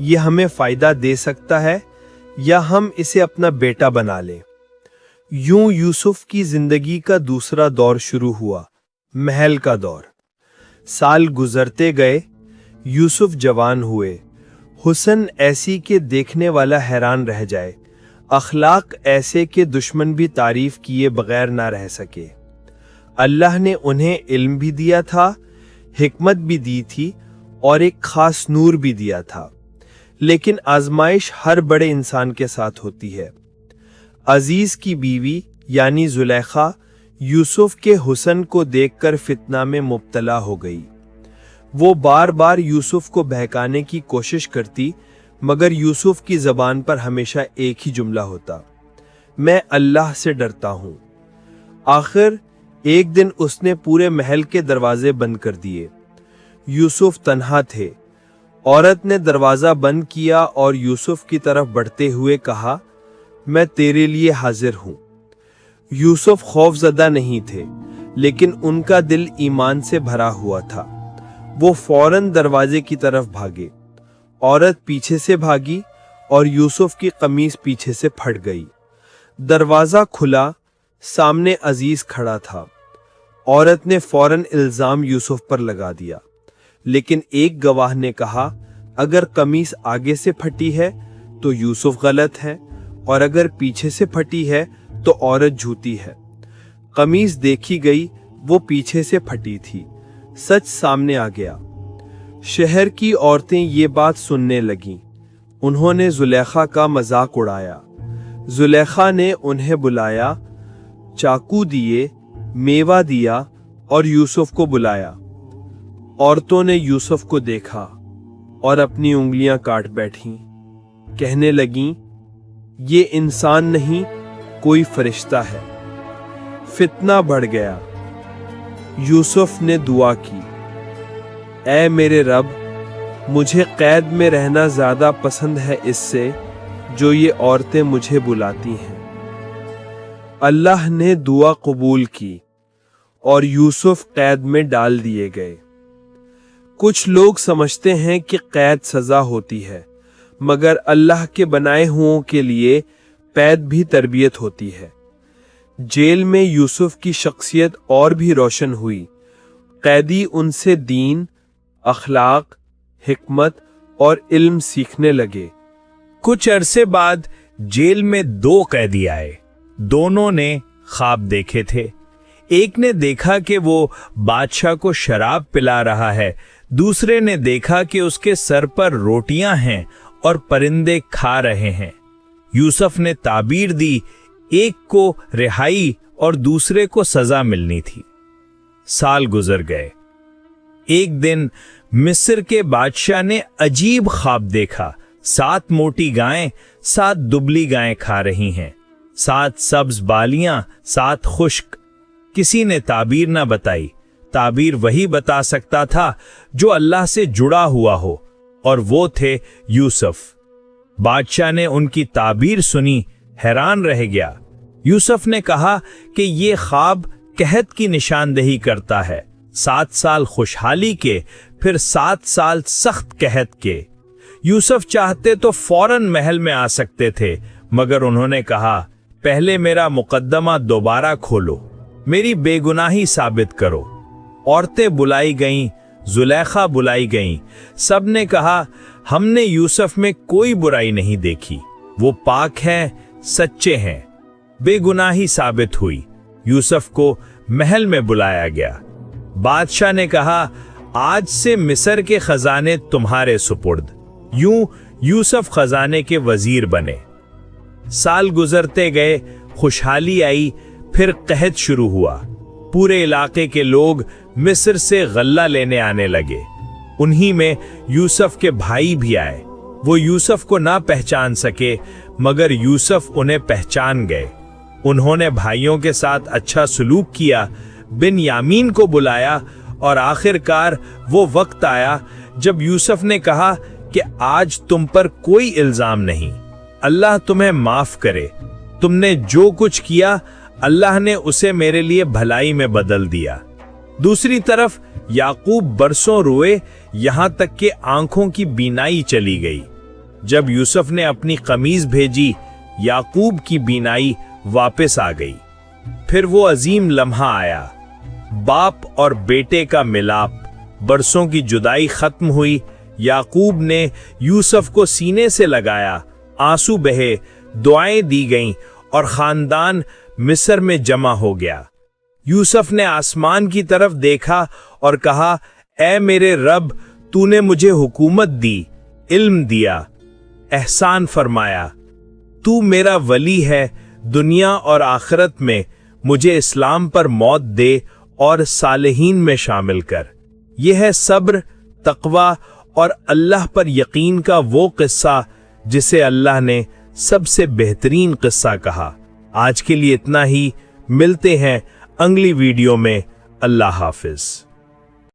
یہ ہمیں فائدہ دے سکتا ہے یا ہم اسے اپنا بیٹا بنا لیں۔ یوں یوسف کی زندگی کا دوسرا دور شروع ہوا، محل کا دور۔ سال گزرتے گئے، یوسف جوان ہوئے، حسن ایسی کہ دیکھنے والا حیران رہ جائے، اخلاق ایسے کہ دشمن بھی تعریف کیے بغیر نہ رہ سکے۔ اللہ نے انہیں علم بھی دیا تھا، حکمت بھی دی تھی اور ایک خاص نور بھی دیا تھا، لیکن آزمائش ہر بڑے انسان کے ساتھ ہوتی ہے۔ عزیز کی بیوی یعنی زلیخا یوسف کے حسن کو دیکھ کر فتنہ میں مبتلا ہو گئی۔ وہ بار بار یوسف کو بہکانے کی کوشش کرتی، مگر یوسف کی زبان پر ہمیشہ ایک ہی جملہ ہوتا، میں اللہ سے ڈرتا ہوں۔ آخر ایک دن اس نے پورے محل کے دروازے بند کر دیے۔ یوسف تنہا تھے۔ عورت نے دروازہ بند کیا اور یوسف کی طرف بڑھتے ہوئے کہا، میں تیرے لیے حاضر ہوں۔ یوسف خوف زدہ نہیں تھے، لیکن ان کا دل ایمان سے بھرا ہوا تھا۔ وہ فوراً دروازے کی طرف بھاگے۔ عورت پیچھے سے بھاگی اور یوسف کی قمیص پیچھے سے پھٹ گئی۔ دروازہ کھلا، سامنے عزیز کھڑا تھا۔ عورت نے فوراً الزام یوسف پر لگا دیا، لیکن ایک گواہ نے کہا، اگر قمیص آگے سے پھٹی ہے تو یوسف غلط ہے، اور اگر پیچھے سے پھٹی ہے تو عورت جھوٹی ہے۔ قمیص دیکھی گئی، وہ پیچھے سے پھٹی تھی۔ سچ سامنے آ گیا۔ شہر کی عورتیں یہ بات سننے لگیں۔ انہوں نے زلیخا کا مذاق اڑایا۔ زلیخا نے انہیں بلایا، چاقو دیے، میوہ دیا اور یوسف کو بلایا۔ عورتوں نے یوسف کو دیکھا اور اپنی انگلیاں کاٹ بیٹھیں۔ کہنے لگیں، یہ انسان نہیں، کوئی فرشتہ ہے۔ فتنہ بڑھ گیا۔ یوسف نے دعا کی، اے میرے رب، مجھے قید میں رہنا زیادہ پسند ہے اس سے جو یہ عورتیں مجھے بلاتی ہیں۔ اللہ نے دعا قبول کی اور یوسف قید میں ڈال دیے گئے۔ کچھ لوگ سمجھتے ہیں کہ قید سزا ہوتی ہے، مگر اللہ کے بنائے ہوں کے لیے قید بھی تربیت ہوتی ہے۔ جیل میں یوسف کی شخصیت اور بھی روشن ہوئی۔ قیدی ان سے دین، اخلاق، حکمت اور علم سیکھنے لگے۔ کچھ عرصے بعد جیل میں 2 قیدی آئے۔ دونوں نے خواب دیکھے تھے۔ ایک نے دیکھا کہ وہ بادشاہ کو شراب پلا رہا ہے، دوسرے نے دیکھا کہ اس کے سر پر روٹیاں ہیں اور پرندے کھا رہے ہیں۔ یوسف نے تعبیر دی، ایک کو رہائی اور دوسرے کو سزا ملنی تھی۔ سال گزر گئے۔ ایک دن مصر کے بادشاہ نے عجیب خواب دیکھا۔ 7 موٹی گائیں 7 دبلی گائیں کھا رہی ہیں، 7 سبز بالیاں 7 خشک۔ کسی نے تعبیر نہ بتائی۔ تعبیر وہی بتا سکتا تھا جو اللہ سے جڑا ہوا ہو، اور وہ تھے یوسف۔ بادشاہ نے ان کی تعبیر سنی، حیران رہ گیا۔ یوسف نے کہا کہ یہ خواب قحط کی نشاندہی کرتا ہے، 7 سال خوشحالی کے، پھر 7 سال سخت قحط کے۔ یوسف چاہتے تو فوراً محل میں آ سکتے تھے، مگر انہوں نے کہا، پہلے میرا مقدمہ دوبارہ کھولو، میری بے گناہی ثابت کرو۔ عورتیں بلائی گئیں، زلیخا بلائی گئیں۔ سب نے کہا، ہم نے یوسف میں کوئی برائی نہیں دیکھی، وہ پاک ہیں، سچے ہیں۔ بے گناہی ثابت ہوئی۔ یوسف کو محل میں بلایا گیا۔ بادشاہ نے کہا، آج سے مصر کے خزانے تمہارے سپرد۔ یوں یوسف خزانے کے وزیر بنے۔ سال گزرتے گئے، خوشحالی آئی، پھر قحط شروع ہوا۔ پورے علاقے کے لوگ مصر سے غلہ لینے آنے لگے۔ انہی میں یوسف کے بھائی بھی آئے۔ وہ یوسف کو نہ پہچان سکے، مگر یوسف انہیں پہچان گئے۔ انہوں نے بھائیوں کے ساتھ اچھا سلوک کیا، بنیامین کو بلایا، اور آخر کار وہ وقت آیا جب یوسف نے کہا کہ آج تم پر کوئی الزام نہیں، اللہ تمہیں معاف کرے، تم نے جو کچھ کیا اللہ نے اسے میرے لیے بھلائی میں بدل دیا۔ دوسری طرف یعقوب برسوں روئے، یہاں تک کہ آنکھوں کی بینائی چلی گئی۔ جب یوسف نے اپنی قمیض بھیجی یعقوب کی بینائی واپس آ گئی۔ پھر وہ عظیم لمحہ آیا، باپ اور بیٹے کا ملاپ، برسوں کی جدائی ختم ہوئی۔ یعقوب نے یوسف کو سینے سے لگایا، آنسو بہے، دعائیں دی گئیں اور خاندان مصر میں جمع ہو گیا۔ یوسف نے آسمان کی طرف دیکھا اور کہا، اے میرے رب، تو نے مجھے حکومت دی، علم دیا، احسان فرمایا، تو میرا ولی ہے، دنیا اور آخرت میں مجھے اسلام پر موت دے اور صالحین میں شامل کر۔ یہ ہے صبر، تقوی اور اللہ پر یقین کا وہ قصہ جسے اللہ نے سب سے بہترین قصہ کہا۔ آج کے لیے اتنا ہی، ملتے ہیں اگلی ویڈیو میں۔ اللہ حافظ۔